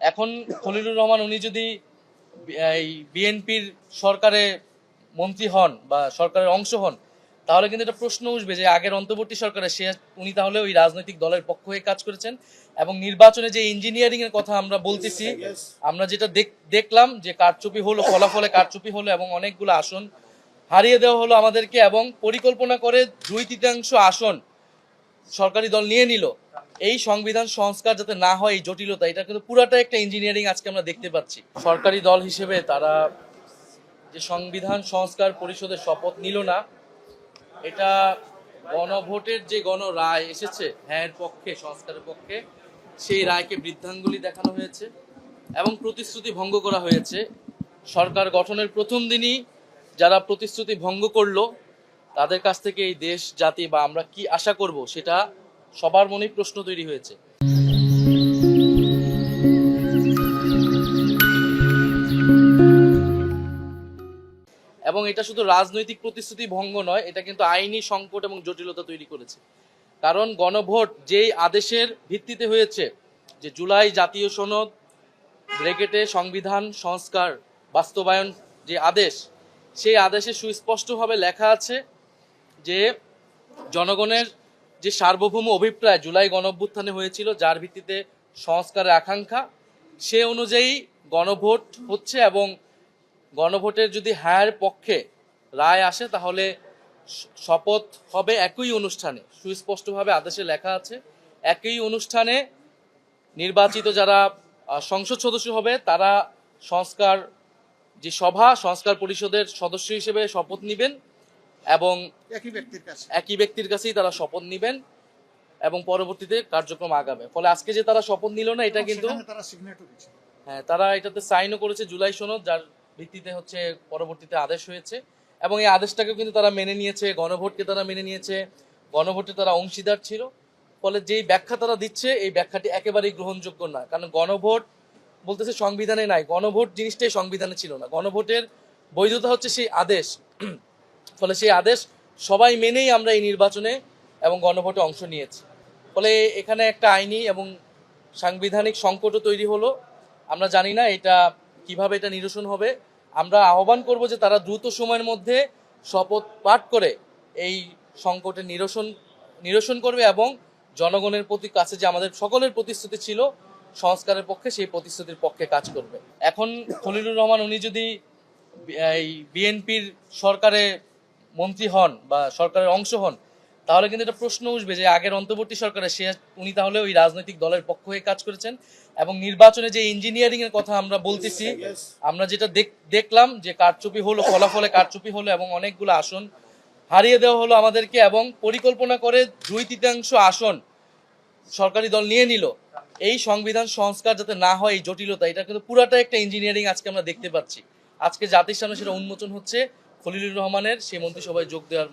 এখন খলিলুর রহমান উনি যদি এই বিএনপির সরকারে মন্ত্রী হন বা সরকারের অংশ হন, তাহলে কিন্তু এটা প্রশ্ন উঠবে যে আগের অন্তর্বর্তী সরকারে উনি তাহলে ওই রাজনৈতিক দলের পক্ষ হয়ে কাজ করেছেন। এবং নির্বাচনে যে ইঞ্জিনিয়ারিং এর কথা আমরা বলতেছি, আমরা যেটা দেখলাম যে কারচুপি হলো, ফলাফলে কারচুপি হলো এবং অনেকগুলো আসন হারিয়ে দেওয়া হলো আমাদেরকে, এবং পরিকল্পনা করে 2/3 আসন সরকারি দল নিয়ে নিল। এই সংবিধান সংস্কার যাতে না হয়, এই জটিলতা, এটা কিন্তু পুরাটা একটা ইঞ্জিনিয়ারিং আজকে আমরা দেখতে পাচ্ছি। সরকারি দল হিসেবে তারা যে সংবিধান সংস্কার পরিষদের শপথ নিল না, এটা গণভোটের যে গণ রায় এসেছে হ্যাঁ এর পক্ষে, সংস্কারের পক্ষে, সেই রায়কে বৃদ্ধাঙ্গুলি দেখানো হয়েছে এবং প্রতিশ্রুতি ভঙ্গ করা হয়েছে। সরকার গঠনের প্রথম দিনই যারা প্রতিশ্রুতি ভঙ্গ করলো, তাদের কাছ থেকে এই দেশ জাতি বা আমরা কি আশা করব, সেটা সবার মনেই প্রশ্ন তৈরি হয়েছে। এবং এটা শুধু রাজনৈতিক প্রতিশ্রুতি ভঙ্গ নয়, এটা কিন্তু আইনি সংকট এবং জটিলতা তৈরি করেছে। কারণ গণভোট যেই আদেশের ভিত্তিতে হয়েছে, যে জুলাই জাতীয় সনদ ব্রেকেটে সংবিধান সংস্কার বাস্তবায়ন যে আদেশ, সেই আদেশে সুস্পষ্টভাবে লেখা আছে যে জনগণের যে সার্বভৌম অভিপ্রায় জুলাই গণঅভ্যুত্থানে হয়েছিল, যার ভিত্তিতে সংস্কারের আকাঙ্ক্ষা, সে অনুযায়ী গণভোট হচ্ছে। এবং গণভোটের যদি হ্যাঁর পক্ষে রায় আসে, তাহলে শপথ হবে একই অনুষ্ঠানে, সুস্পষ্টভাবে আদেশে লেখা আছে একই অনুষ্ঠানে নির্বাচিত যারা সংসদ সদস্য হবে, তারা সংস্কার যে সভা, সংস্কার পরিষদের সদস্য হিসেবে শপথ নিবেন এবং একই ব্যক্তির কাছেই তারা শপথ নিবেন এবং পরবর্তীতে কার্যক্রম আগাবে। ফলে আজকে যে তারা শপথ নিল না, এটা কিন্তু হ্যাঁ, তারা এটাতে সাইনও করেছে জুলাই সনদ, যার ভিত্তিতে হচ্ছে পরবর্তীতে আদেশ হয়েছে। এবং এই আদেশটাকে কিন্তু তারা মেনে নিয়েছে, গণভোটকে তারা মেনে নিয়েছে, গণভোটে তারা অংশীদার ছিল। ফলে যেই ব্যাখ্যা তারা দিচ্ছে, এই ব্যাখ্যাটি একেবারেই গ্রহণযোগ্য না। কারণ গণভোট বলতেছে সংবিধানে নাই, গণভোট জিনিসটাই সংবিধানে ছিল না। গণভোটের বৈধতা হচ্ছে সেই আদেশ। ফলে সেই আদেশ সবাই মেনেই আমরা এই নির্বাচনে এবং গণভোটে অংশ নিয়েছি। ফলে এখানে একটা আইনি এবং সাংবিধানিক সংকটও তৈরি হলো। আমরা জানি না এটা কিভাবে এটা নিরসন হবে। আমরা আহ্বান করব যে তারা দ্রুত সময়ের মধ্যে শপথ পাঠ করে এই সংকটের নিরসন করবে এবং জনগণের প্রতি কাছে যে আমাদের সকলের প্রতিশ্রুতি ছিল সংস্কারের পক্ষে, সেই প্রতিশ্রুতির পক্ষে কাজ করবে। এখন খলিলুর রহমান উনি যদি এই বিএনপির সরকারে মন্ত্রী হন বা সরকারের অংশ হন, তাহলে কিন্তু এটা প্রশ্ন উঠবে যে আগের অন্তর্বর্তী সরকারে উনি তাহলে ওই রাজনৈতিক দলের পক্ষ হয়ে কাজ করেছেন। এবং নির্বাচনে যে ইঞ্জিনিয়ারিং এর কথা আমরা বলতেছি, আমরা যেটা দেখলাম যে কারচুপি হলো, ফলাফলে কারচুপি হলো এবং অনেকগুলো আসন হারিয়ে দেওয়া হলো আমাদেরকে, এবং পরিকল্পনা করে 2/3 আসন সরকারি দল নিয়ে নিল। এই সংবিধান সংস্কার যাতে না হয়, এই জটিলতা, এটা কিন্তু পুরাটা একটা ইঞ্জিনিয়ারিং আজকে আমরা দেখতে পাচ্ছি। আজকে জাতির সামনে সেটা উন্মোচন হচ্ছে খলিলুর রহমানের সেই মন্ত্রিসভায় যোগ দেওয়ার